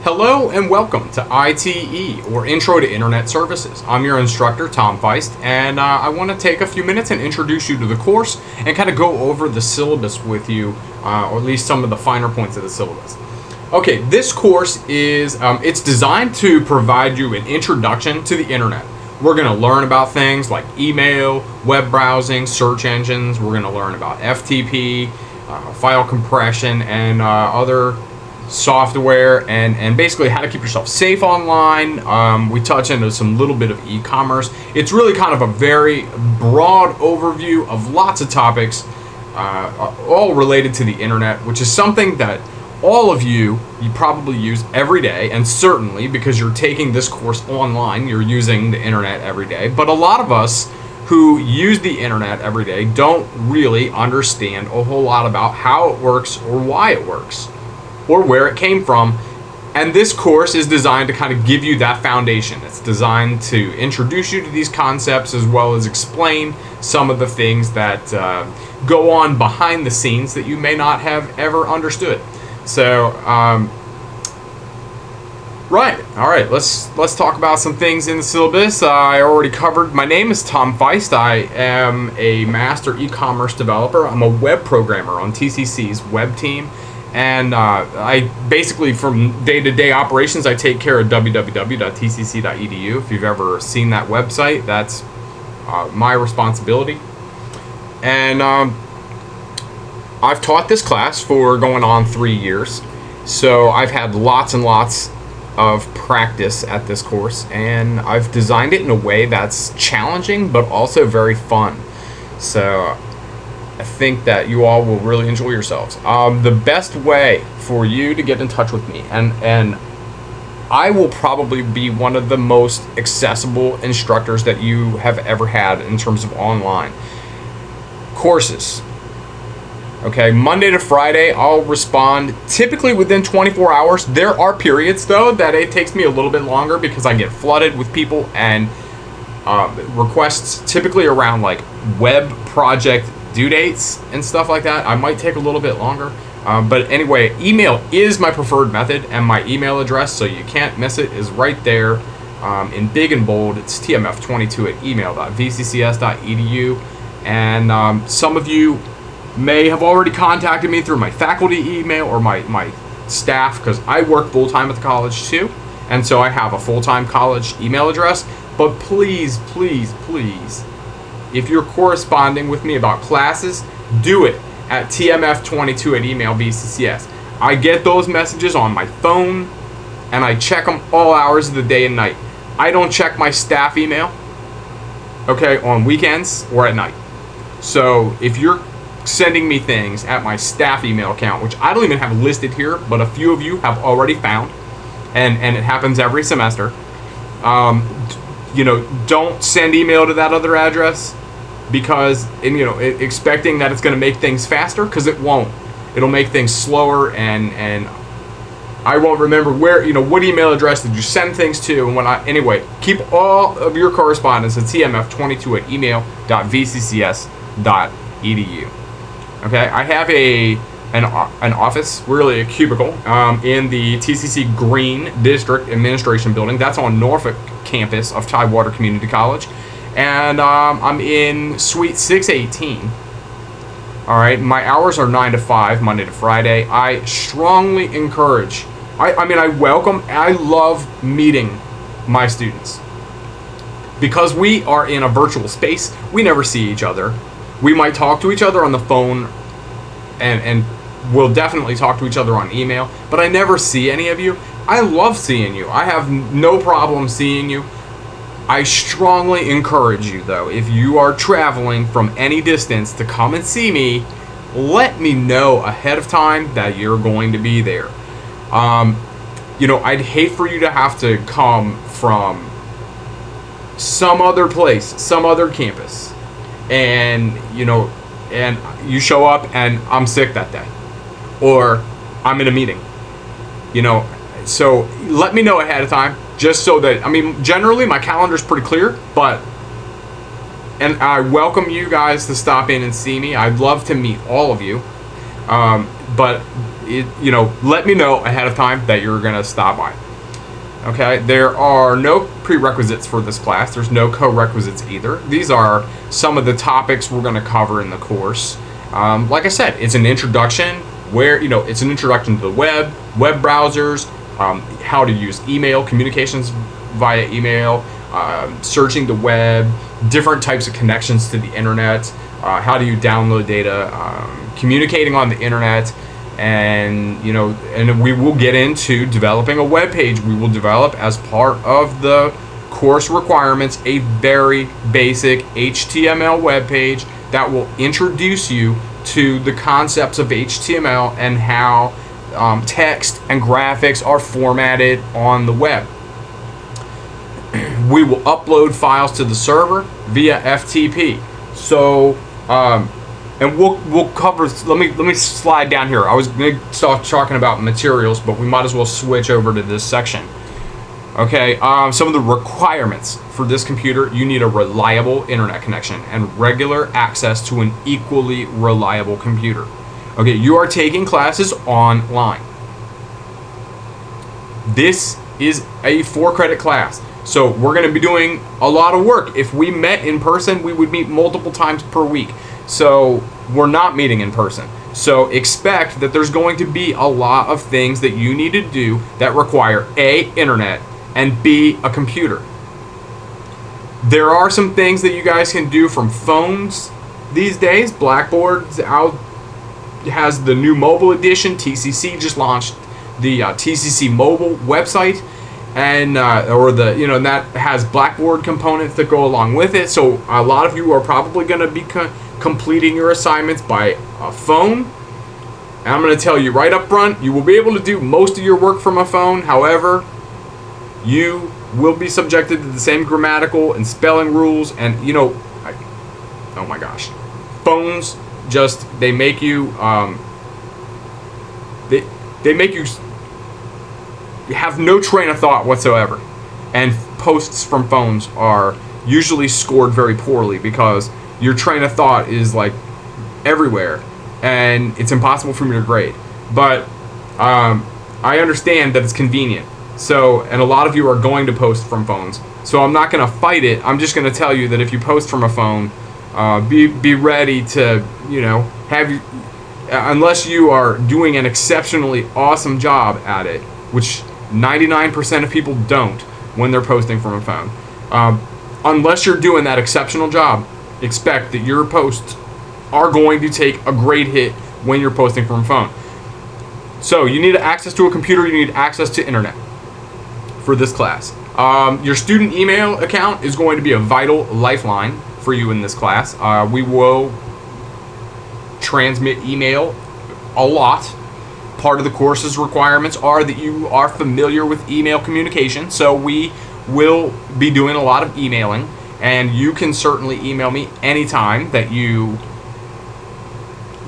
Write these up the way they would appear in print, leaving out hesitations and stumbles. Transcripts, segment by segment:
Hello and welcome to ITE, or Intro to Internet Services. I'm your instructor, Tom Feist, and I want to take a few minutes and introduce you to the course and kind of go over the syllabus with you, or at least some of the finer points of the syllabus. Okay, this course is, it's designed to provide you an introduction to the Internet. We're going to learn about things like email, web browsing, search engines. We're going to learn about FTP, file compression, and other software, and basically how to keep yourself safe online. We touch into some little bit of e-commerce. It's really kind of a very broad overview of lots of topics, all related to the internet, which is something that all of you probably use every day, and certainly because you're taking this course online, you're using the internet every day. But a lot of us who use the internet every day don't really understand a whole lot about how it works or why it works, or where it came from. And this course is designed to kind of give you that foundation. It's designed to introduce you to these concepts, as well as explain some of the things that go on behind the scenes that you may not have ever understood. So, alright, let's talk about some things in the syllabus. I already covered. My name is Tom Feist. I am a master e-commerce developer. I'm a web programmer on TCC's web team. And I basically, from day-to-day operations, I take care of www.tcc.edu. If you've ever seen that website, that's my responsibility. And I've taught this class for going on 3 years. So I've had lots and lots of practice at this course. And I've designed it in a way that's challenging, but also very fun. So I think that you all will really enjoy yourselves. The best way for you to get in touch with me, and I will probably be one of the most accessible instructors that you have ever had in terms of online courses. Okay, Monday to Friday, I'll respond typically within 24 hours. There are periods, though, that it takes me a little bit longer because I get flooded with people and requests typically around like web project due dates and stuff like that. I might take a little bit longer, but anyway, email is my preferred method, and my email address, so you can't miss it, is right there in big and bold. It's tmf22@email.vccs.edu. And some of you may have already contacted me through my faculty email or my staff, because I work full-time at the college too, and so I have a full-time college email address. But please, please, please, if you're corresponding with me about classes, do it at tmf22@email.vccs. I get those messages on my phone, and I check them all hours of the day and night. I don't check my staff email, okay, on weekends or at night. So if you're sending me things at my staff email account, which I don't even have listed here, but a few of you have already found, and it happens every semester, don't send email to that other address, because, expecting that it's going to make things faster, because it won't. It'll make things slower, and I won't remember where, what email address did you send things to, and anyway, keep all of your correspondence at tmf22@email.vccs.edu. Okay, I have an office, really a cubicle, in the TCC Green District Administration Building. That's on Norfolk campus of Tidewater Community College. And I'm in Suite 618. All right, my hours are 9 to 5, Monday to Friday. I strongly encourage, I love meeting my students. Because we are in a virtual space, we never see each other. We might talk to each other on the phone, and we'll definitely talk to each other on email, but I never see any of you. I love seeing you. I have no problem seeing you. I strongly encourage you, though, if you are traveling from any distance to come and see me, let me know ahead of time that you're going to be there. I'd hate for you to have to come from some other place, some other campus, and you show up and I'm sick that day, or I'm in a meeting. So let me know ahead of time, just so that, generally my calendar's pretty clear, and I welcome you guys to stop in and see me. I'd love to meet all of you. but let me know ahead of time that you're gonna stop by. Okay, there are no prerequisites for this class. There's no co-requisites either. These are some of the topics we're going to cover in the course. Like I said, it's an introduction it's an introduction to the web browsers, how to use email, communications via email, searching the web, different types of connections to the internet, how do you download data, communicating on the internet, and we will get into developing a web page. We will develop, as part of the course requirements, a very basic HTML web page that will introduce you to the concepts of HTML and how text and graphics are formatted on the web. We will upload files to the server via FTP. So and we'll cover. Let me slide down here. I was going to start talking about materials, but we might as well switch over to this section. Okay, some of the requirements for this computer: you need a reliable internet connection and regular access to an equally reliable computer. Okay, you are taking classes online. This is a 4-credit class, so we're going to be doing a lot of work. If we met in person, we would meet multiple times per week. So we're not meeting in person. So expect that there's going to be a lot of things that you need to do that require A, internet, and B, a computer. There are some things that you guys can do from phones these days. Blackboard's out, has the new mobile edition. TCC just launched the TCC mobile website, and and that has Blackboard components that go along with it. So a lot of you are probably going to be completing your assignments by a phone. And I'm going to tell you right up front, you will be able to do most of your work from a phone. However, you will be subjected to the same grammatical and spelling rules. And oh my gosh, phones they make you they make you have no train of thought whatsoever. And posts from phones are usually scored very poorly because your train of thought is like everywhere, and it's impossible for me to grade. But I understand that it's convenient. So, and a lot of you are going to post from phones. So I'm not going to fight it. I'm just going to tell you that if you post from a phone, be ready to, unless you are doing an exceptionally awesome job at it, which 99% of people don't when they're posting from a phone. Unless you're doing that exceptional job, expect that your posts are going to take a great hit when you're posting from a phone. So you need access to a computer, you need access to internet for this class. Your student email account is going to be a vital lifeline for you in this class. We will transmit email a lot. Part of the course's requirements are that you are familiar with email communication, so we will be doing a lot of emailing. And you can certainly email me anytime that you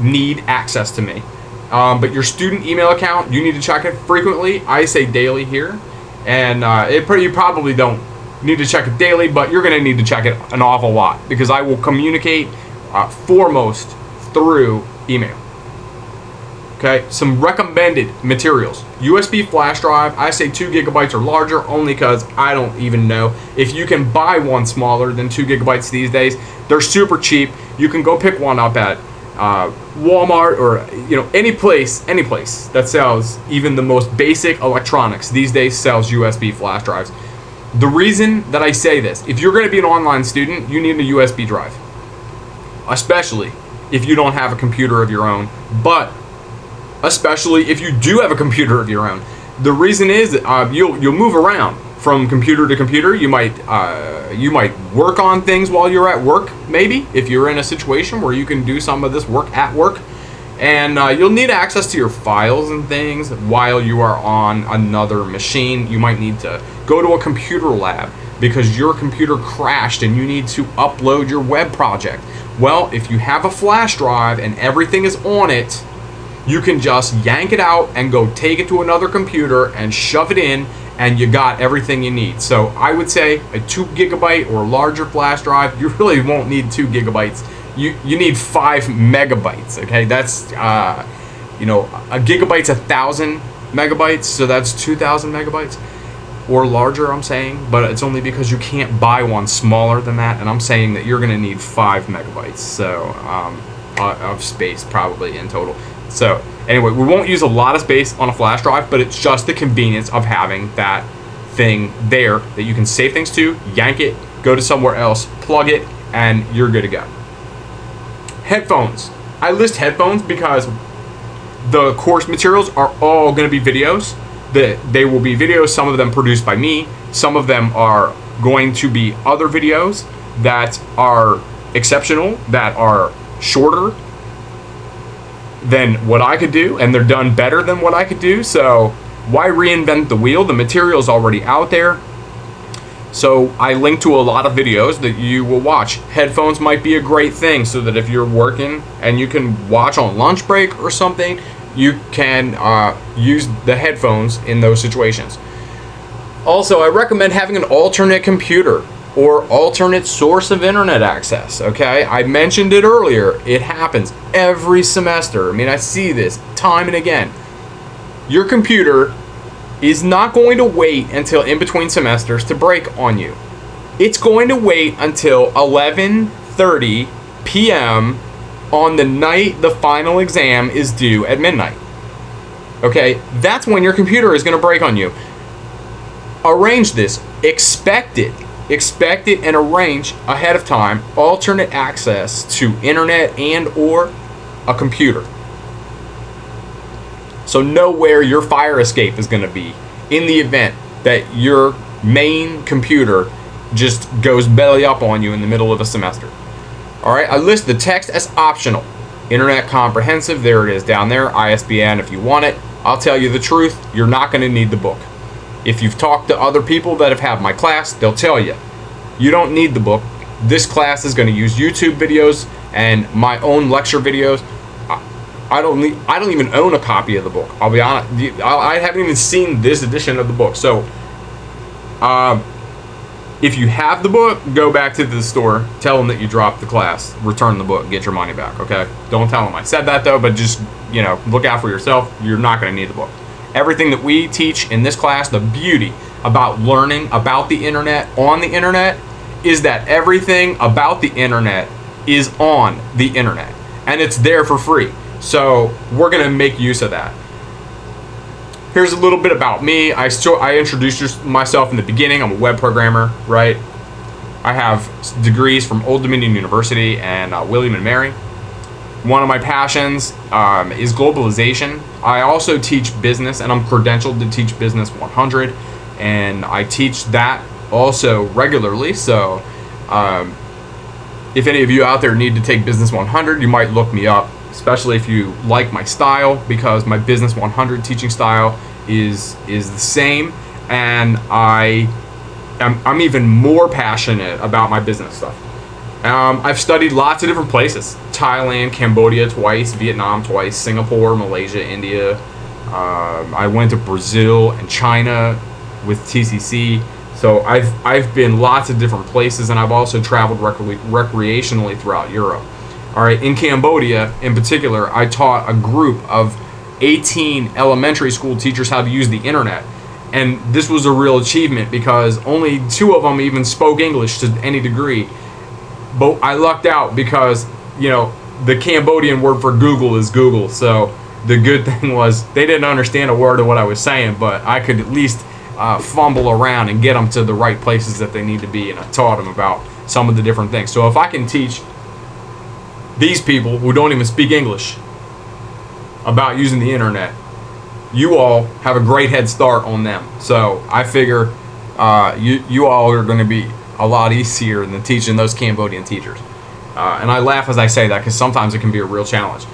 need access to me. But your student email account, you need to check it frequently. I say daily here. And you probably don't need to check it daily, but you're going to need to check it an awful lot because I will communicate foremost through email. Okay, some recommended materials. USB flash drive, I say 2 gigabytes or larger only because I don't even know if you can buy one smaller than 2 gigabytes these days. They're super cheap. You can go pick one up at Walmart or any place that sells even the most basic electronics these days sells USB flash drives. The reason that I say this, if you're going to be an online student, you need a USB drive, especially if you don't have a computer of your own, but especially if you do have a computer of your own. The reason is that you'll move around from computer to computer. You might work on things while you're at work, maybe, if you're in a situation where you can do some of this work at work. And you'll need access to your files and things while you are on another machine. You might need to go to a computer lab because your computer crashed and you need to upload your web project. Well, if you have a flash drive and everything is on it, you can just yank it out and go take it to another computer and shove it in, and you got everything you need. So I would say a 2 gigabyte or larger flash drive. You really won't need 2 gigabytes. You need 5 megabytes. Okay, that's a gigabyte's 1,000 megabytes, so that's 2,000 megabytes or larger, I'm saying, but it's only because you can't buy one smaller than that, and I'm saying that you're going to need 5 megabytes of space probably in total. So anyway, we won't use a lot of space on a flash drive, but it's just the convenience of having that thing there that you can save things to, yank it, go to somewhere else, plug it, and you're good to go. Headphones. I list headphones because the course materials are all going to be videos. They will be videos, some of them produced by me, some of them are going to be other videos that are exceptional, that are shorter than what I could do, and they're done better than what I could do. So why reinvent the wheel? The material's already out there. So I link to a lot of videos that you will watch. Headphones might be a great thing, so that if you're working and you can watch on lunch break or something, you can use the headphones in those situations. Also, I recommend having an alternate computer or alternate source of internet access, okay? I mentioned it earlier. It happens every semester. I mean, I see this time and again. Your computer is not going to wait until in between semesters to break on you. It's going to wait until 11:30 p.m. on the night the final exam is due at midnight. Okay, that's when your computer is going to break on you. Arrange this. Expect it and arrange ahead of time alternate access to internet and or a computer. So know where your fire escape is going to be in the event that your main computer just goes belly up on you in the middle of a semester. Alright, I list the text as optional. Internet comprehensive, there it is down there. ISBN if you want it. I'll tell you the truth, you're not going to need the book. If you've talked to other people that have had my class, they'll tell you, you don't need the book. This class is going to use YouTube videos and my own lecture videos. I don't even own a copy of the book. I'll be honest. I haven't even seen this edition of the book. So, if you have the book, go back to the store, tell them that you dropped the class, return the book, get your money back, okay? Don't tell them I said that though, but just, look out for yourself. You're not going to need the book. Everything that we teach in this class, the beauty about learning about the internet on the internet is that everything about the internet is on the internet and it's there for free. So we're going to make use of that. Here's a little bit about me. I introduced myself in the beginning. I'm a web programmer, right? I have degrees from Old Dominion University and William & Mary. One of my passions is globalization. I also teach business, and I'm credentialed to teach Business 100, and I teach that also regularly. So if any of you out there need to take Business 100, you might look me up, especially if you like my style, because my Business 100 teaching style is the same, and I'm even more passionate about my business stuff. I've studied lots of different places: Thailand, Cambodia twice, Vietnam twice, Singapore, Malaysia, India. I went to Brazil and China with TCC. So I've been lots of different places, and I've also traveled recreationally throughout Europe. All right, in Cambodia in particular, I taught a group of 18 elementary school teachers how to use the internet. And this was a real achievement because only 2 of them even spoke English to any degree. But I lucked out because, the Cambodian word for Google is Google. So the good thing was they didn't understand a word of what I was saying, but I could at least fumble around and get them to the right places that they need to be. And I taught them about some of the different things. So if I can teach these people who don't even speak English about using the internet, you all have a great head start on them. So I figure you all are going to be a lot easier than teaching those Cambodian teachers. And I laugh as I say that because sometimes it can be a real challenge.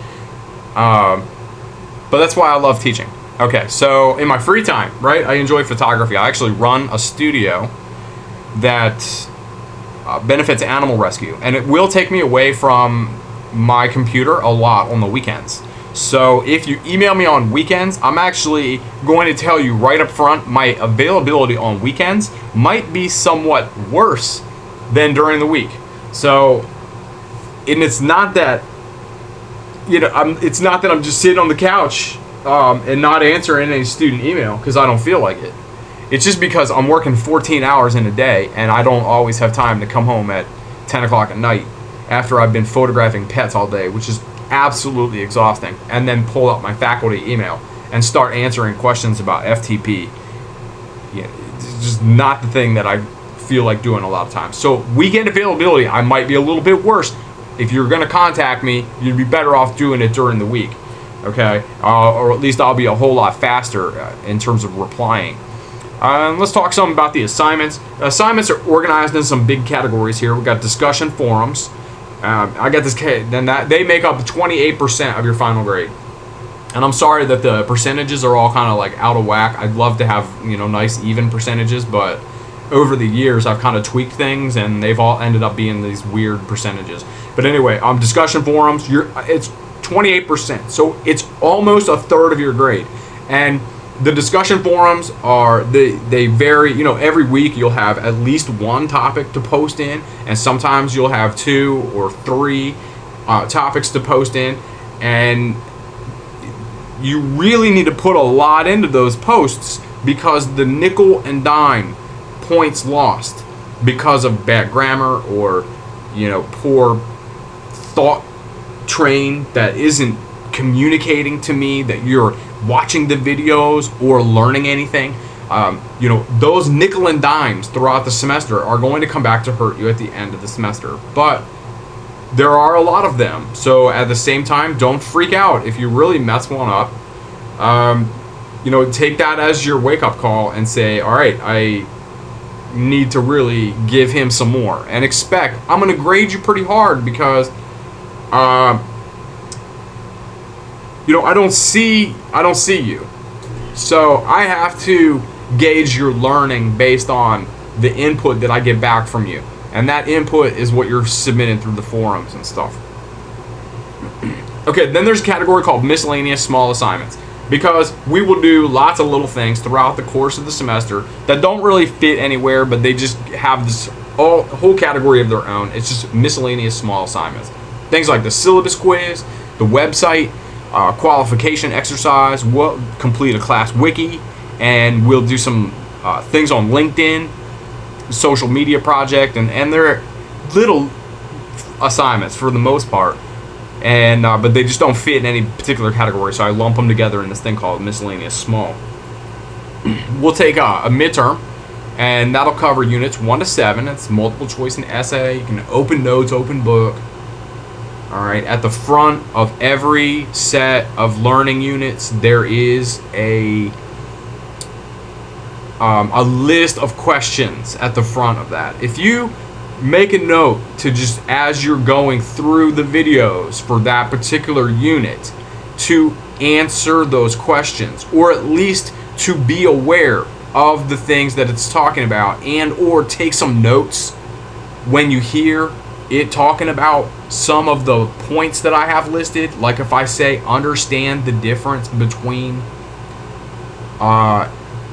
But that's why I love teaching. Okay, so in my free time, right, I enjoy photography. I actually run a studio that benefits animal rescue. And it will take me away from my computer a lot on the weekends. So if you email me on weekends, I'm actually going to tell you right up front, my availability on weekends might be somewhat worse than during the week. So, and it's not that, it's not that I'm just sitting on the couch and not answering any student email because I don't feel like it. It's just because I'm working 14 hours in a day and I don't always have time to come home at 10 o'clock at night after I've been photographing pets all day, which is absolutely exhausting, and then pull up my faculty email and start answering questions about FTP. It's just not the thing that I feel like doing a lot of times. So weekend availability, I might be a little bit worse. If you're going to contact me, you'd be better off doing it during the week, okay? Or at least I'll be a whole lot faster in terms of replying. Let's talk some about the assignments. Assignments are organized in some big categories here. We've got discussion forums. I got this. Then they make up 28% of your final grade. And I'm sorry that the percentages are all kind of like out of whack. I'd love to have nice even percentages, but over the years I've kind of tweaked things and they've all ended up being these weird percentages. But anyway, discussion forums, it's 28%, so it's almost a third of your grade. And the discussion forums they vary. Every week you'll have at least one topic to post in, and sometimes you'll have 2 or 3 topics to post in, and you really need to put a lot into those posts because the nickel and dime points lost because of bad grammar or poor thought train that isn't communicating to me that you're watching the videos or learning anything. Those nickel and dimes throughout the semester are going to come back to hurt you at the end of the semester, but there are a lot of them. So at the same time, don't freak out if you really mess one up. Take that as your wake-up call and say, all right, I need to really give him some more, and expect I'm going to grade you pretty hard because I don't see you, so I have to gauge your learning based on the input that I get back from you, and that input is what you're submitting through the forums and stuff. Okay, then there's a category called miscellaneous small assignments, because we will do lots of little things throughout the course of the semester that don't really fit anywhere, but they just have this whole category of their own. It's just miscellaneous small assignments. Things like the syllabus quiz, the website, qualification exercise. We'll complete a class wiki, and we'll do some things on LinkedIn, social media project, and they're little assignments for the most part. And but they just don't fit in any particular category, so I lump them together in this thing called miscellaneous small. We'll take a midterm, and that'll cover units 1 to 7. It's multiple choice and essay. You can open notes, open book. All right. At the front of every set of learning units, there is a list of questions at the front of that. If you make a note to just, as you're going through the videos for that particular unit, to answer those questions, or at least to be aware of the things that it's talking about, and or take some notes when you hear it talking about some of the points that I have listed. Like if I say understand the difference between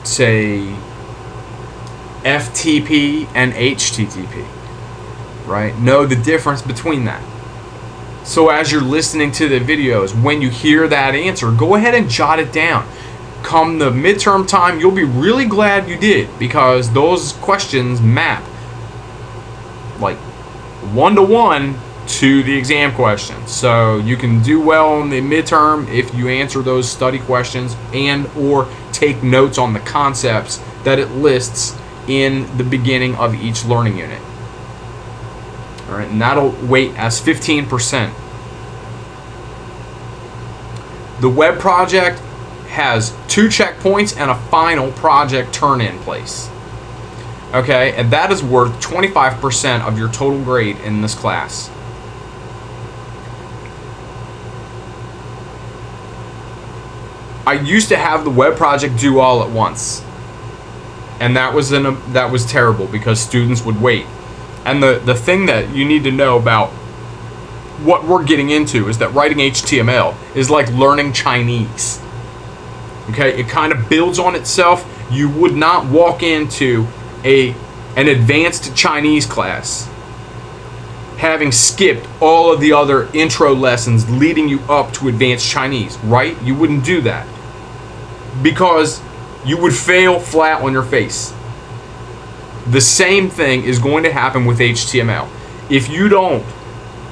say FTP and HTTP, right? Know the difference between that. So as you're listening to the videos, when you hear that answer, go ahead and jot it down. Come the midterm time, you'll be really glad you did, because those questions map like 1-to-1 to the exam questions. So you can do well in the midterm if you answer those study questions and or take notes on the concepts that it lists in the beginning of each learning unit. All right, and that'll weight as 15%. The web project has 2 checkpoints and a final project turn-in place. Okay, and that is worth 25% of your total grade in this class. I used to have the web project due all at once, and that was terrible because students would wait. And the thing that you need to know about what we're getting into is that writing HTML is like learning Chinese. Okay, it kind of builds on itself. You would not walk into an advanced Chinese class having skipped all of the other intro lessons leading you up to advanced Chinese, right? You wouldn't do that because you would fail flat on your face. The same thing is going to happen with HTML. If you don't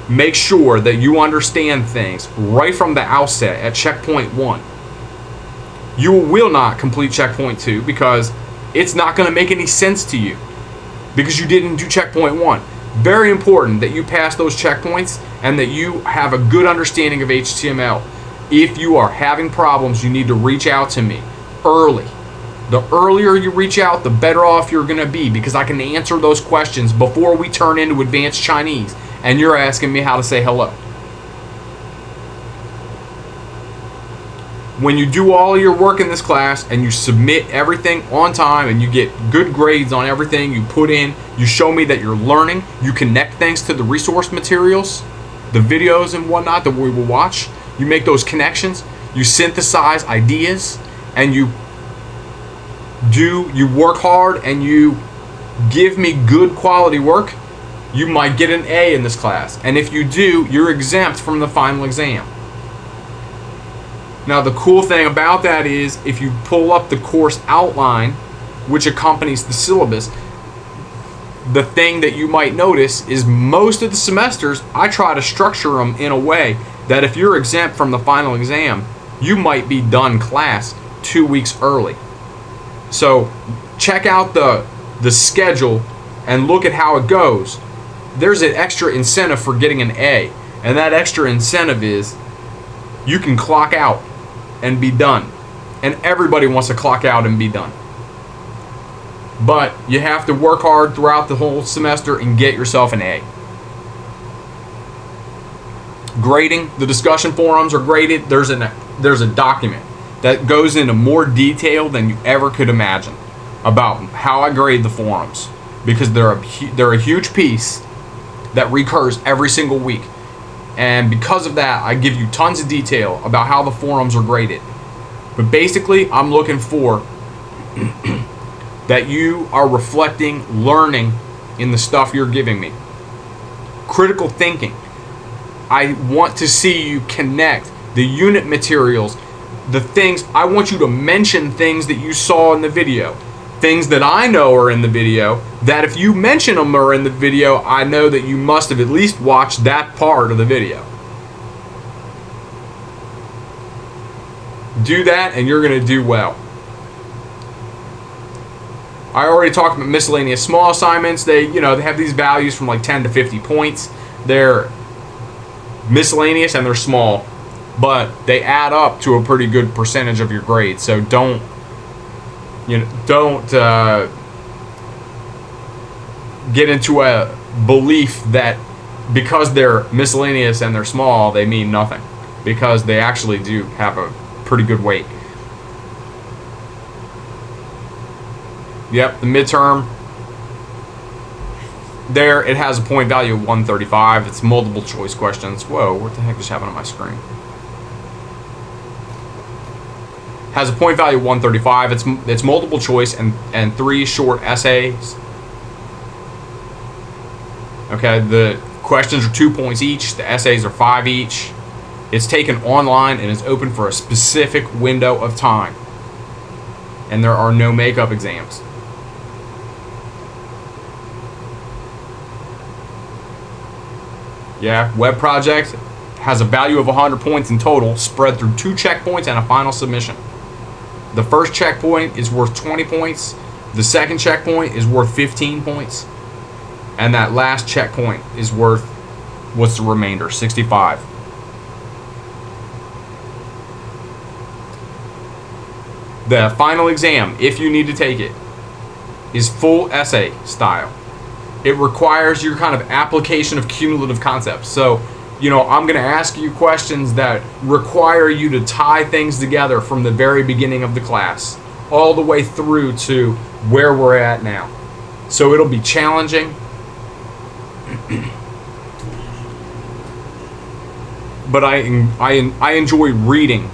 make sure that you understand things right from the outset at checkpoint 1, you will not complete checkpoint 2 because it's not going to make any sense to you because you didn't do checkpoint 1. Very important that you pass those checkpoints and that you have a good understanding of HTML. If you are having problems, you need to reach out to me early. The earlier you reach out, the better off you're going to be because I can answer those questions before we turn into advanced Chinese and you're asking me how to say hello. When you do all of your work in this class and you submit everything on time and you get good grades on everything you put in, you show me that you're learning, you connect things to the resource materials, the videos and whatnot that we will watch, you make those connections, you synthesize ideas, and you work hard and you give me good quality work, you might get an A in this class. And if you do, you're exempt from the final exam. Now the cool thing about that is if you pull up the course outline which accompanies the syllabus, the thing that you might notice is most of the semesters I try to structure them in a way that if you're exempt from the final exam, you might be done class 2 weeks early. So check out the schedule and look at how it goes. There's an extra incentive for getting an A, and that extra incentive is you can clock out and be done. And everybody wants to clock out and be done. But you have to work hard throughout the whole semester and get yourself an A. Grading, the discussion forums are graded. There's a document that goes into more detail than you ever could imagine about how I grade the forums because they're a huge piece that recurs every single week. And because of that, I give you tons of detail about how the forums are graded. But basically, I'm looking for that you are reflecting learning in the stuff you're giving me. Critical thinking. I want to see you connect the unit materials, the things. I want you to mention things that you saw in the video. Things that I know are in the video, that if you mention them are in the video, I know that you must have at least watched that part of the video. Do that and you're going to do well. I already talked about miscellaneous small assignments. They have these values from like 10 to 50 points. They're miscellaneous and they're small, but they add up to a pretty good percentage of your grade. So don't get into a belief that because they're miscellaneous and they're small, they mean nothing, because they actually do have a pretty good weight. Yep, the midterm, there it has a point value of 135. It's multiple choice questions. Whoa, what the heck just happened on my screen? Has a point value of 135. It's multiple choice and 3 short essays. Okay, the questions are 2 points each. The essays are 5 each. It's taken online and is open for a specific window of time. And there are no makeup exams. Yeah, web project has a value of 100 points in total, spread through 2 checkpoints and a final submission. The first checkpoint is worth 20 points. The second checkpoint is worth 15 points. And that last checkpoint is worth, what's the remainder? 65. The final exam, if you need to take it, is full essay style. It requires your kind of application of cumulative concepts. So, I'm going to ask you questions that require you to tie things together from the very beginning of the class all the way through to where we're at now. So it'll be challenging. But I enjoy reading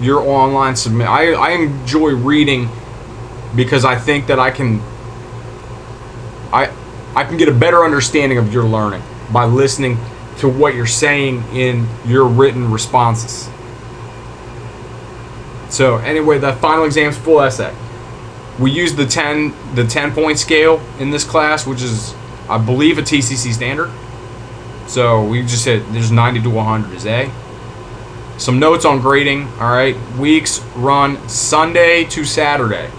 your online submit. I enjoy reading because I think that I can get a better understanding of your learning. by listening to what you're saying in your written responses. So anyway, the final exam's full essay. We use the 10 point scale in this class, which is, I believe, a TCC standard. So we just said there's 90 to 100 is A. Some notes on grading. All right, weeks run Sunday to Saturday.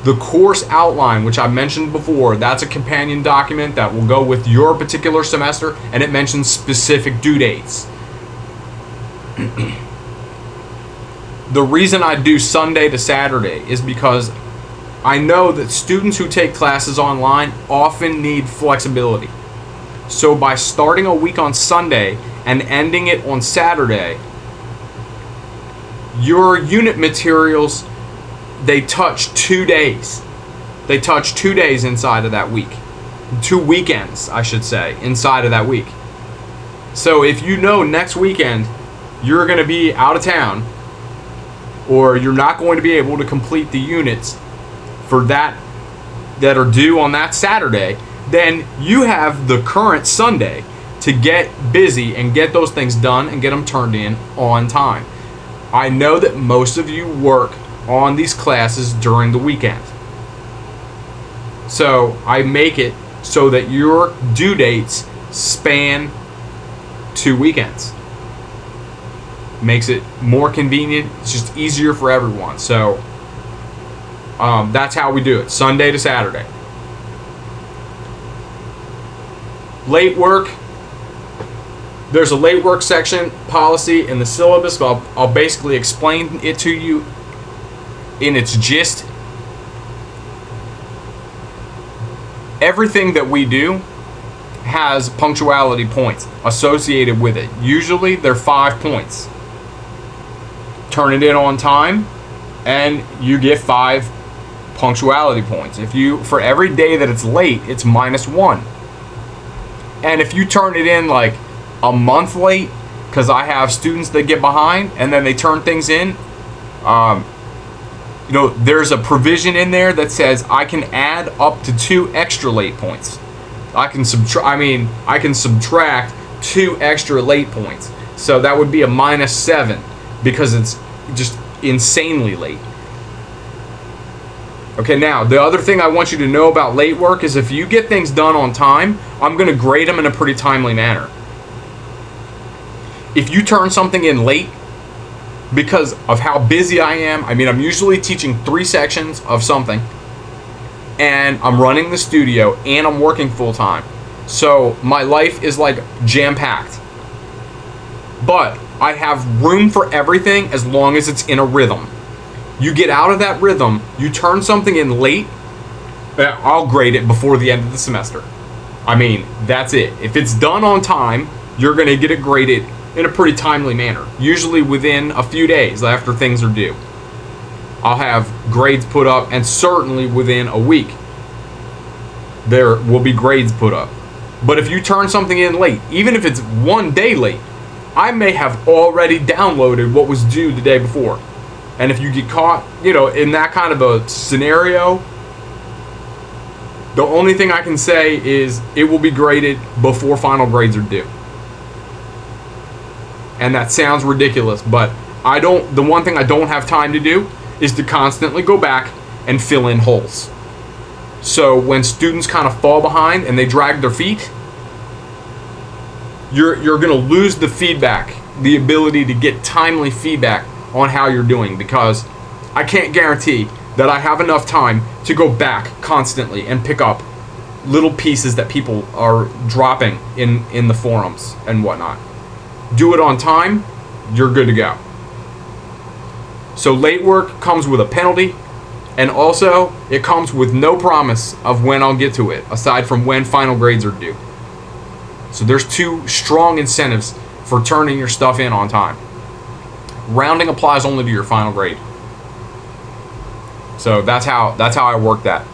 The course outline, which I mentioned before, that's a companion document that will go with your particular semester, and it mentions specific due dates. The reason I do Sunday to Saturday is because I know that students who take classes online often need flexibility. So by starting a week on Sunday and ending it on Saturday, your unit materials, they touch 2 days. They touch 2 days inside of that week. 2 weekends, I should say, inside of that week. So if you know next weekend you're going to be out of town, or you're not going to be able to complete the units for that are due on that Saturday, then you have the current Sunday to get busy and get those things done and get them turned in on time. I know that most of you work on these classes during the weekend. So I make it so that your due dates span 2 weekends. Makes it more convenient. It's just easier for everyone. So that's how we do it, Sunday to Saturday. Late work. There's a late work section policy in the syllabus, but I'll basically explain it to you in its gist. Everything that we do has punctuality points associated with it. Usually they're 5 points. Turn it in on time and you get 5 punctuality points. If you, for every day that it's late, it's -1. And if you turn it in like a month late, because I have students that get behind and then they turn things in, there's a provision in there that says I can add up to 2 extra late points. I can subtract 2 extra late points. So that would be a -7 because it's just insanely late. Okay, now the other thing I want you to know about late work is if you get things done on time, I'm going to grade them in a pretty timely manner. If you turn something in late because of how busy I am, I'm usually teaching 3 sections of something, and I'm running the studio and I'm working full time. So my life is like jam-packed. But I have room for everything as long as it's in a rhythm. You get out of that rhythm, you turn something in late, I'll grade it before the end of the semester. That's it. If it's done on time, you're going to get it graded in a pretty timely manner, usually within a few days after things are due. I'll have grades put up, and certainly within a week there will be grades put up. But if you turn something in late, even if it's 1 day late, I may have already downloaded what was due the day before. And if you get caught, in that kind of a scenario, the only thing I can say is it will be graded before final grades are due. And that sounds ridiculous, but the one thing I don't have time to do is to constantly go back and fill in holes. So when students kind of fall behind and they drag their feet, you're going to lose the feedback, the ability to get timely feedback on how you're doing, because I can't guarantee that I have enough time to go back constantly and pick up little pieces that people are dropping in the forums and whatnot. Do it on time, you're good to go. So late work comes with a penalty, and also it comes with no promise of when I'll get to it, aside from when final grades are due. So there's 2 strong incentives for turning your stuff in on time. Rounding applies only to your final grade. So that's how I work that.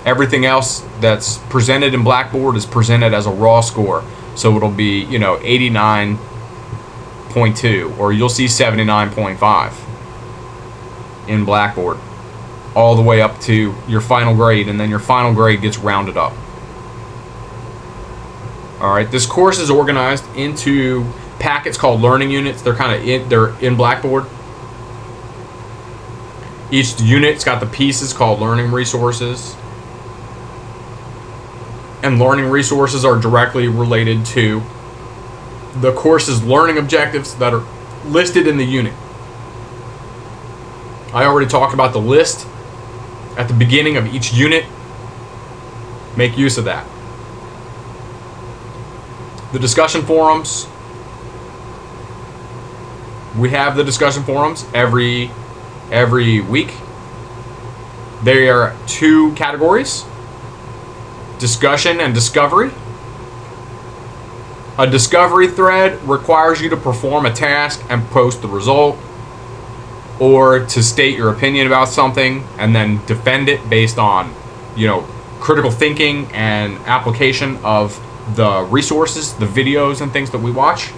Everything else that's presented in Blackboard is presented as a raw score. So it'll be, 89.2, or you'll see 79.5 in Blackboard, all the way up to your final grade, and then your final grade gets rounded up. All right, this course is organized into packets called learning units. They're in Blackboard. Each unit's got the pieces called learning resources. And learning resources are directly related to the course's learning objectives that are listed in the unit. I already talked about the list at the beginning of each unit. Make use of that. The discussion forums. We have the discussion forums every week. There are two categories: discussion and discovery. A discovery thread requires you to perform a task and post the result, or to state your opinion about something and then defend it based on, critical thinking and application of the resources, the videos and things that we watch,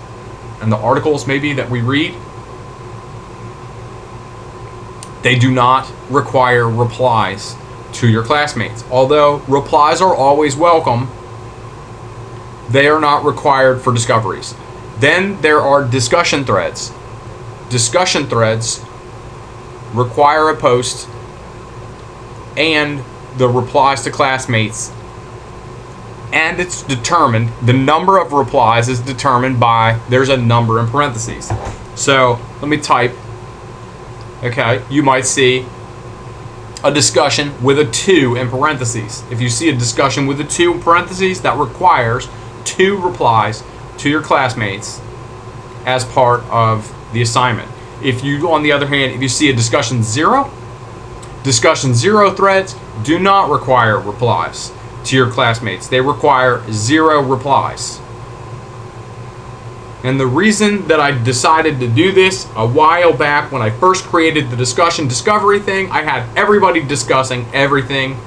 and the articles maybe that we read. They do not require replies to your classmates. Although replies are always welcome, they are not required for discoveries. Then there are discussion threads. Discussion threads require a post and the replies to classmates, and it's determined, the number of replies is determined by, there's a number in parentheses. So let me type. Okay, you might see a discussion with a 2 in parentheses. If you see a discussion with a 2 in parentheses, that requires 2 replies to your classmates as part of the assignment. If you, on the other hand, if you see a discussion 0 threads do not require replies to your classmates. They require 0 replies. And the reason that I decided to do this a while back, when I first created the discussion discovery thing, I had everybody discussing everything,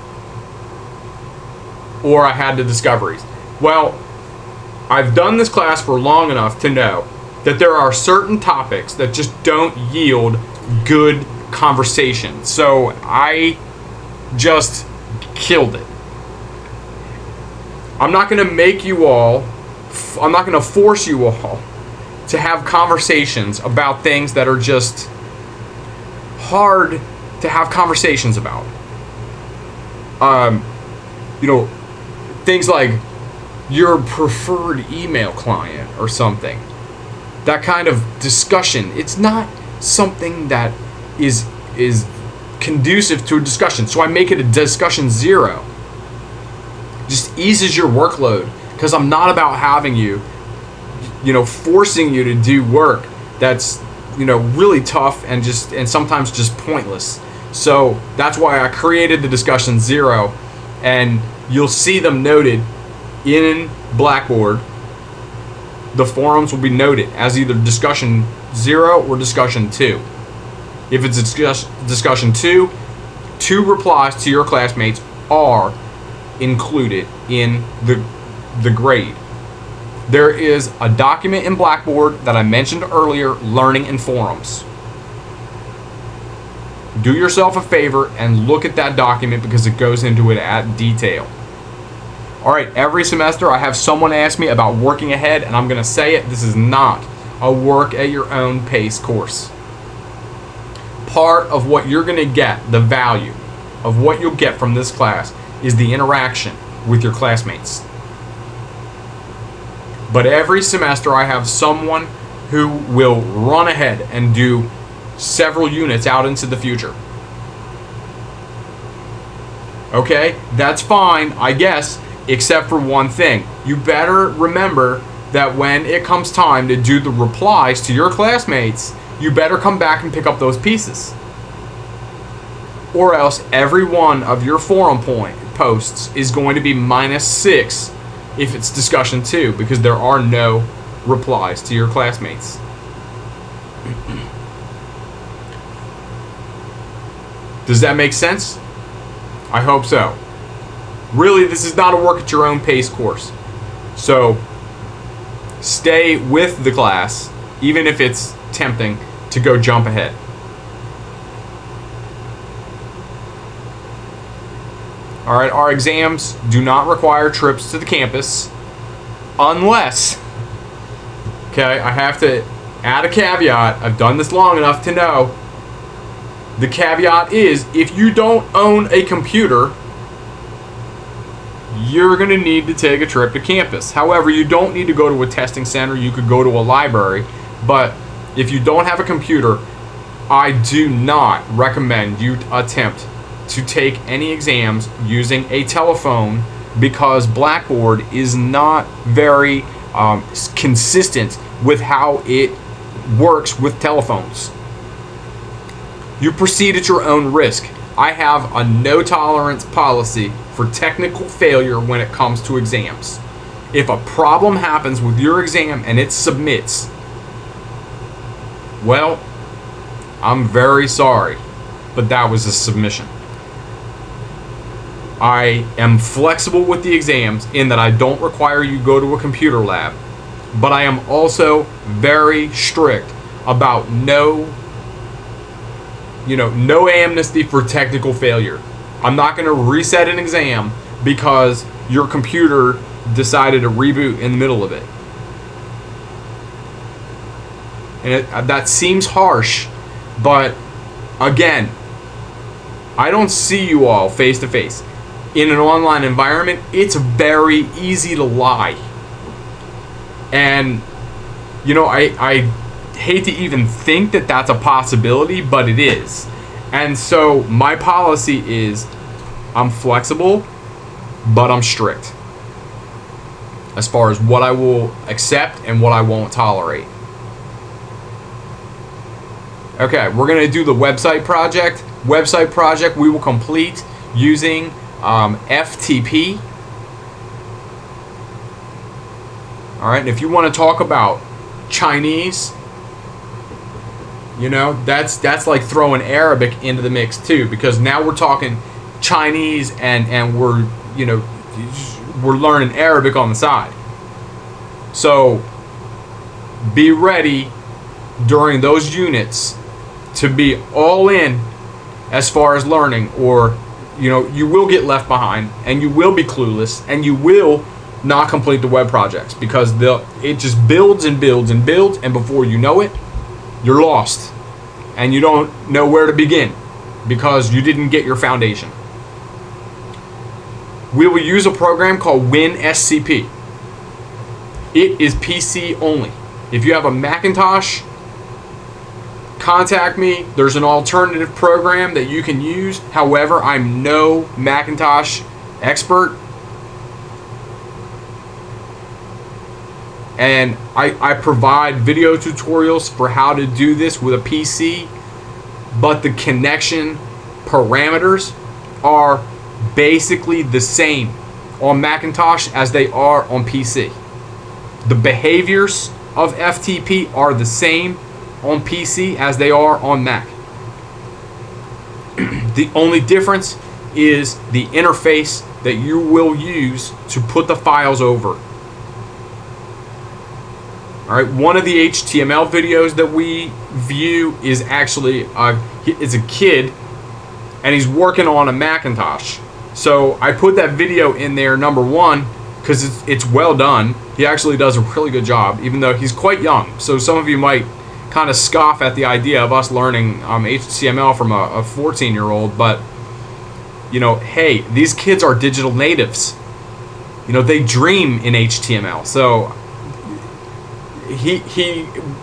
or I had the discoveries. Well, I've done this class for long enough to know that there are certain topics that just don't yield good conversation. So I just killed it. I'm not going to make you all, I'm not going to force you all to have conversations about things that are just hard to have conversations about. Things like your preferred email client or something. That kind of discussion. It's not something that is conducive to a discussion. So I make it a discussion 0. Just eases your workload, because I'm not about having you, forcing you to do work that's, really tough and sometimes just pointless. So that's why I created the discussion 0, and you'll see them noted in Blackboard. The forums will be noted as either discussion 0 or discussion 2. If it's discussion 2, 2 replies to your classmates are included in the grade. There is a document in Blackboard that I mentioned earlier, Learning in Forums. Do yourself a favor and look at that document, because it goes into it at detail. All right, every semester I have someone ask me about working ahead, and I'm going to say it, this is not a work at your own pace course. Part of what you're going to get, the value of what you'll get from this class, is the interaction with your classmates. But every semester I have someone who will run ahead and do several units out into the future. Okay, that's fine, I guess, except for one thing. You better remember that when it comes time to do the replies to your classmates, you better come back and pick up those pieces. Or else every one of your forum posts is going to be -6 if it's discussion 2, because there are no replies to your classmates. Does that make sense? I hope so. Really, this is not a work at your own pace course. So stay with the class, even if it's tempting to go jump ahead. All right, our exams do not require trips to the campus. unless, okay, I have to add a caveat. I've done this long enough to know. The caveat is, if you don't own a computer, you're going to need to take a trip to campus. However, you don't need to go to a testing center. You could go to a library. But if you don't have a computer, I do not recommend you attempt to take any exams using a telephone, because Blackboard is not very consistent with how it works with telephones. You proceed at your own risk. I have a no tolerance policy for technical failure when it comes to exams. If a problem happens with your exam and it submits, well, I'm very sorry, but that was a submission. I am flexible with the exams in that I don't require you go to a computer lab, but I am also very strict about no amnesty for technical failure. I'm not going to reset an exam because your computer decided to reboot in the middle of it. And that seems harsh, but again, I don't see you all face to face. In an online environment, it's very easy to lie. And, I hate to even think that that's a possibility, but it is. And so my policy is, I'm flexible, but I'm strict as far as what I will accept and what I won't tolerate. Okay, we're going to do the website project. Website project we will complete using FTP. Alright, and if you want to talk about Chinese, that's like throwing Arabic into the mix too, because now we're talking Chinese and we're learning Arabic on the side. So be ready during those units to be all in as far as learning, or you will get left behind and you will be clueless and you will not complete the web projects, because it just builds and builds and builds, and before you know it, you're lost and you don't know where to begin because you didn't get your foundation. We will use a program called WinSCP. It is PC only. If you have a Macintosh, contact me. There's an alternative program that you can use. However, I'm no Macintosh expert, and I provide video tutorials for how to do this with a PC, but the connection parameters are basically the same on Macintosh as they are on PC. The behaviors of FTP are the same on PC as they are on Mac. The only difference is the interface that you will use to put the files over. Alright, one of the HTML videos that we view is actually it's a kid, and he's working on a Macintosh. So I put that video in there, number one, because it's well done. He actually does a really good job, even though he's quite young. So some of you might kind of scoff at the idea of us learning HTML from a 14-year-old, but hey, these kids are digital natives. They dream in HTML. So he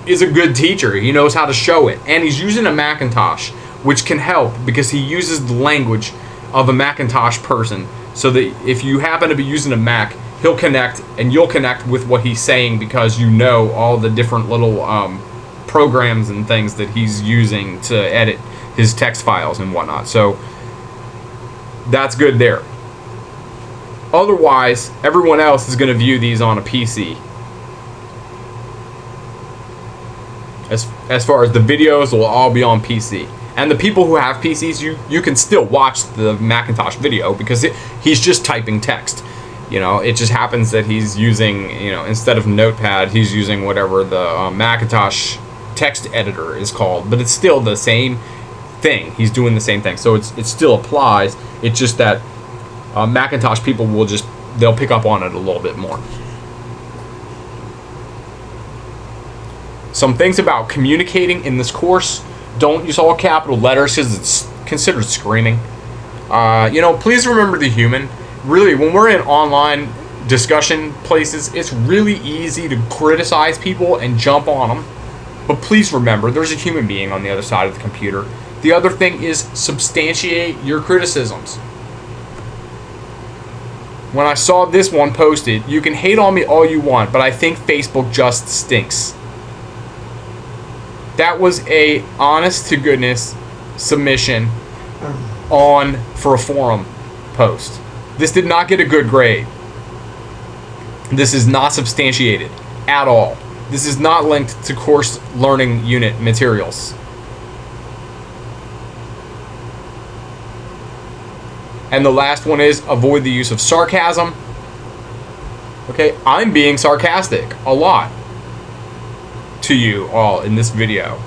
is a good teacher. He knows how to show it, and he's using a Macintosh, which can help because he uses the language of a Macintosh person, so that if you happen to be using a Mac, he'll connect and you'll connect with what he's saying, because you know all the different little programs and things that he's using to edit his text files and whatnot. So that's good there. Otherwise, everyone else is going to view these on a PC. As far as the videos, will all be on PC. And the people who have PCs, you can still watch the Macintosh video, because he's just typing text. It just happens that he's using, instead of Notepad, he's using whatever the Macintosh text editor is called. But it's still the same thing. He's doing the same thing. So it still applies. It's just that Macintosh people they'll pick up on it a little bit more. Some things about communicating in this course: don't use all capital letters because it's considered screaming. Please remember the human. Really, when we're in online discussion places, it's really easy to criticize people and jump on them. But please remember, there's a human being on the other side of the computer. The other thing is substantiate your criticisms. When I saw this one posted, you can hate on me all you want, but I think Facebook just stinks. That was a honest to goodness submission for a forum post. This did not get a good grade. This is not substantiated at all. This is not linked to course learning unit materials. And the last one is avoid the use of sarcasm. Okay, I'm being sarcastic a lot to you all in this video.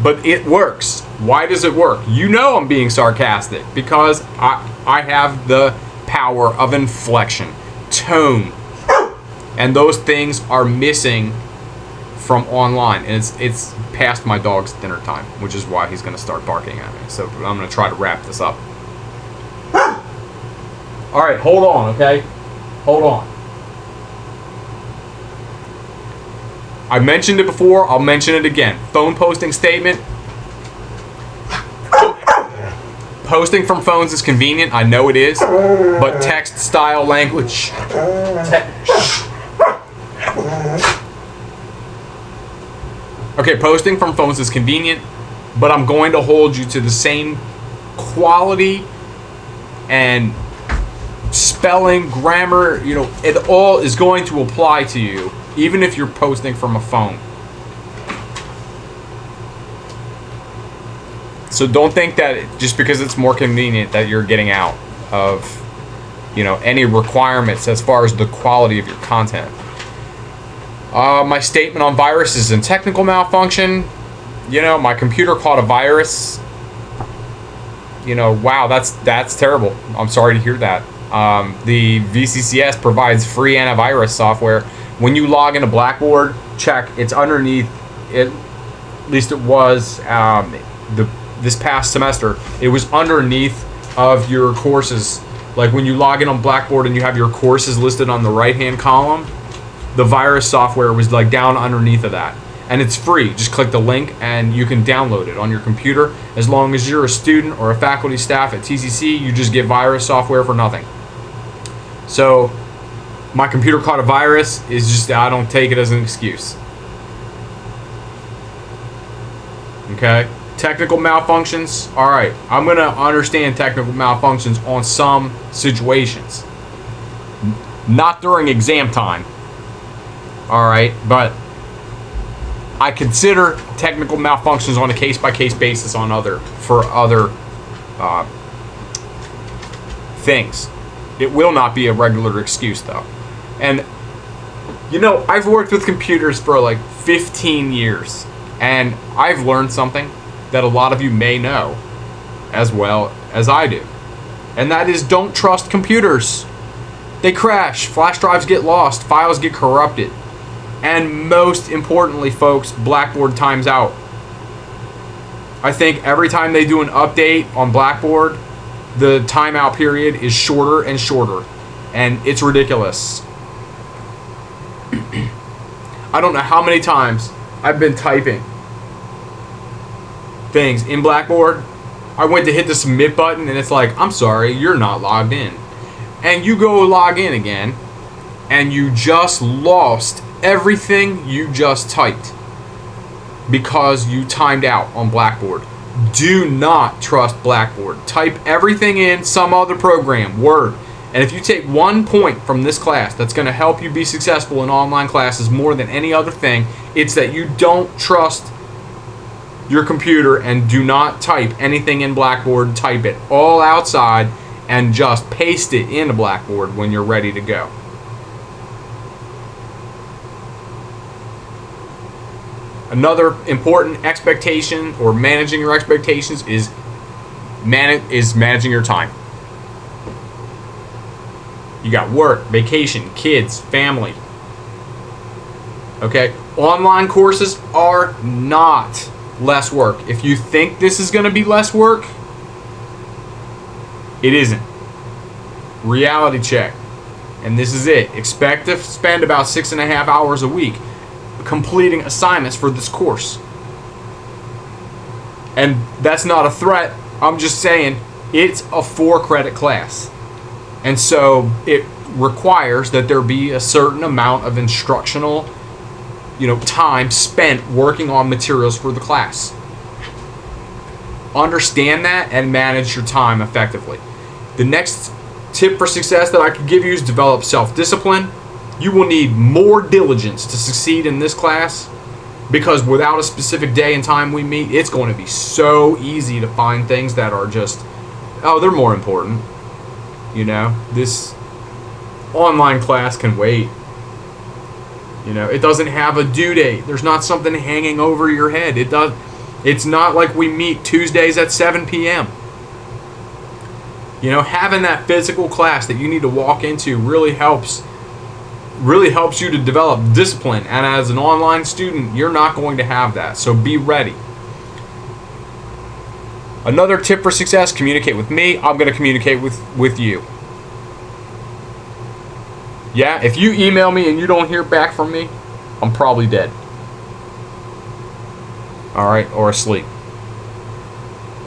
But it works. Why does it work? You know I'm being sarcastic because I have the power of inflection, tone, and those things are missing from online. And it's past my dog's dinner time, which is why he's going to start barking at me. So I'm going to try to wrap this up. All right, hold on, okay? Hold on. I mentioned it before. I'll mention it again. Phone posting statement. Posting from phones is convenient. I know it is. But text style language. Okay, posting from phones is convenient, but I'm going to hold you to the same quality and spelling, grammar, it all is going to apply to you, even if you're posting from a phone. So don't think that just because it's more convenient that you're getting out of, any requirements as far as the quality of your content. My statement on viruses and technical malfunction. My computer caught a virus. Wow, that's terrible. I'm sorry to hear that. The VCCS provides free antivirus software. When you log into Blackboard, check. It's underneath it. At least it was this past semester. It was underneath of your courses. Like when you log in on Blackboard and you have your courses listed on the right-hand column, the virus software was like down underneath of that. And it's free. Just click the link and you can download it on your computer. As long as you're a student or a faculty staff at TCC, you just get virus software for nothing. So my computer caught a virus is just, I don't take it as an excuse. Okay? Technical malfunctions. All right. I'm going to understand technical malfunctions on some situations. Not during exam time. All right, but I consider technical malfunctions on a case-by-case basis for other things. It will not be a regular excuse, though. And, I've worked with computers for like 15 years, and I've learned something that a lot of you may know as well as I do. And that is, don't trust computers. They crash, flash drives get lost, files get corrupted. And most importantly, folks, Blackboard times out. I think every time they do an update on Blackboard, the timeout period is shorter and shorter. And it's ridiculous. I don't know how many times I've been typing things in Blackboard. I went to hit the submit button and it's like, I'm sorry, you're not logged in. And you go log in again and you just lost everything you just typed because you timed out on Blackboard. Do not trust Blackboard. Type everything in some other program, Word. And if you take 1 point from this class that's going to help you be successful in online classes more than any other thing, it's that you don't trust your computer and do not type anything in Blackboard. Type it all outside and just paste it into Blackboard when you're ready to go. Another important expectation or managing your expectations is managing your time. You got work, vacation, kids, family. Okay? Online courses are not less work. If you think this is going to be less work, it isn't. Reality check. And this is it. Expect to spend about 6.5 hours a week completing assignments for this course. And that's not a threat. I'm just saying it's a 4-credit class. And so it requires that there be a certain amount of instructional, time spent working on materials for the class. Understand that and manage your time effectively. The next tip for success that I could give you is develop self-discipline. You will need more diligence to succeed in this class, because without a specific day and time we meet, it's going to be so easy to find things that are just, they're more important. This online class can wait. It doesn't have a due date. There's not something hanging over your head. It's not like we meet Tuesdays at 7 p.m. Having that physical class that you need to walk into really helps you to develop discipline. And as an online student, you're not going to have that. So be ready. Another tip for success, communicate with me. I'm going to communicate with you. Yeah, if you email me and you don't hear back from me, I'm probably dead. Alright, or asleep.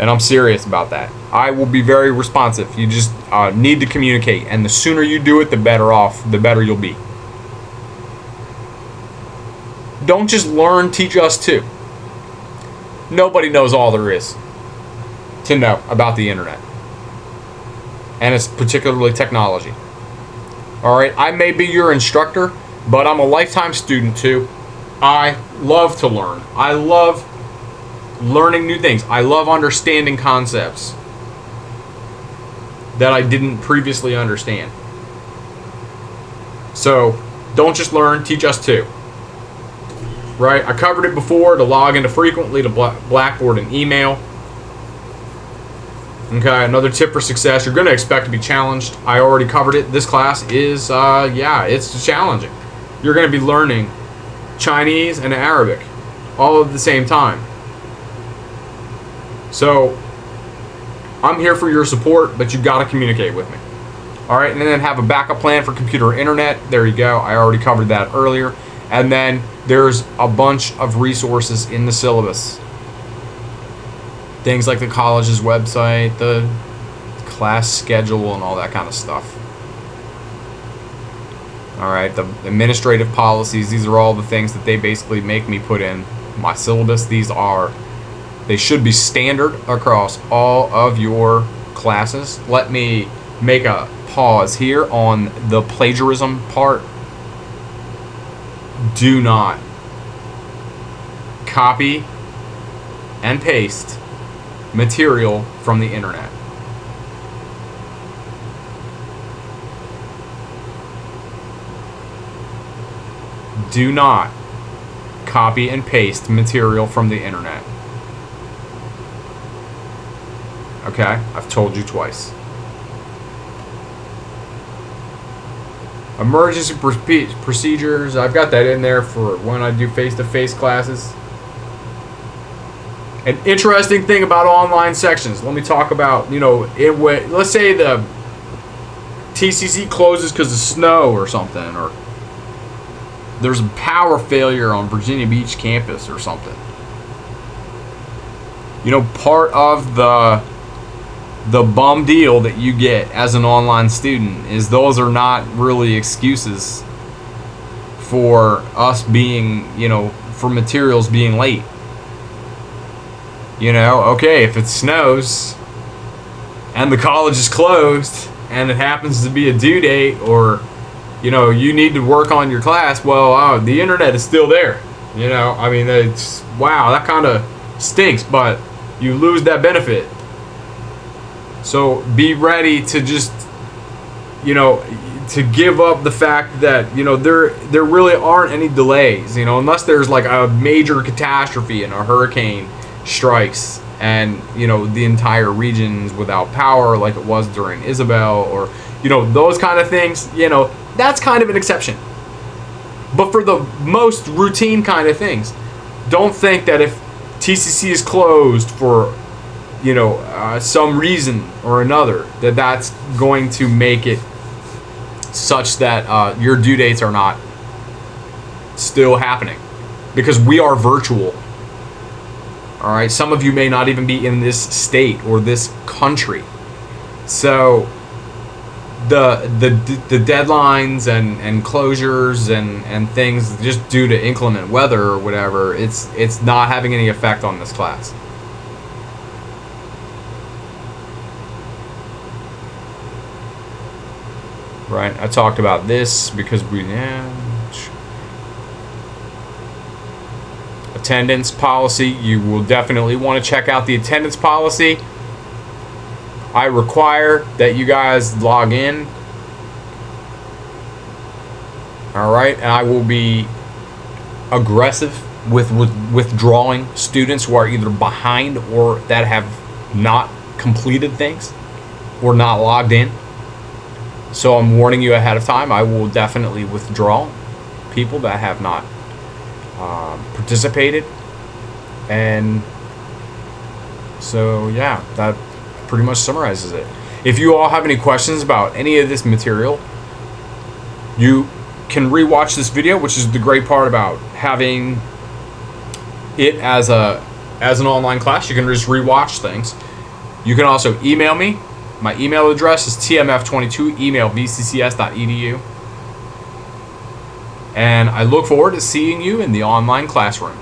And I'm serious about that. I will be very responsive. You just need to communicate. And the sooner you do it, the better you'll be. Don't just learn, teach us too. Nobody knows all there is to know about the internet. And it's particularly technology. Alright, I may be your instructor, but I'm a lifetime student too. I love to learn. I love learning new things. I love understanding concepts that I didn't previously understand. So, don't just learn, teach us too. Right? I covered it before, to log into frequently to Blackboard and email. Okay, another tip for success. You're going to expect to be challenged. I already covered it. This class is, it's challenging. You're going to be learning Chinese and Arabic all at the same time. So, I'm here for your support, but you've got to communicate with me. Alright, and then have a backup plan for computer or internet. There you go. I already covered that earlier. And then there's a bunch of resources in the syllabus. Things like the college's website, the class schedule, and all that kind of stuff. Alright, the administrative policies, these are all the things that they basically make me put in my syllabus. They should be standard across all of your classes. Let me make a pause here on the plagiarism part. Do not copy and paste material from the internet. Do not copy and paste material from the internet. Okay, I've told you twice. Emergency procedures, I've got that in there for when I do face-to-face classes. An interesting thing about online sections, let me talk about, let's say the TCC closes because of snow or something, or there's a power failure on Virginia Beach campus or something. Part of the bum deal that you get as an online student is those are not really excuses for us being, for materials being late. Okay, if it snows and the college is closed and it happens to be a due date, or you need to work on your class, well, the internet is still there. It's, wow, that kind of stinks, but you lose that benefit. So be ready to just, to give up the fact that, there really aren't any delays, unless there's like a major catastrophe and a hurricane strikes and, the entire region's without power like it was during Isabel, or, those kind of things, that's kind of an exception. But for the most routine kind of things, don't think that if TCC is closed for some reason or another, that's going to make it such that your due dates are not still happening, because we are virtual. All right, some of you may not even be in this state or this country, so the deadlines and closures and things just due to inclement weather or whatever, it's not having any effect on this class. Right, I talked about this because attendance policy, you will definitely want to check out the attendance policy. I require that you guys log in. All right, and I will be aggressive with withdrawing students who are either behind or that have not completed things or not logged in. So I'm warning you ahead of time. I will definitely withdraw people that have not participated. And so yeah, that pretty much summarizes it. If you all have any questions about any of this material, you can rewatch this video, which is the great part about having it as an online class. You can just rewatch things. You can also email me. My email address is tmf22@vccs.edu. And I look forward to seeing you in the online classroom.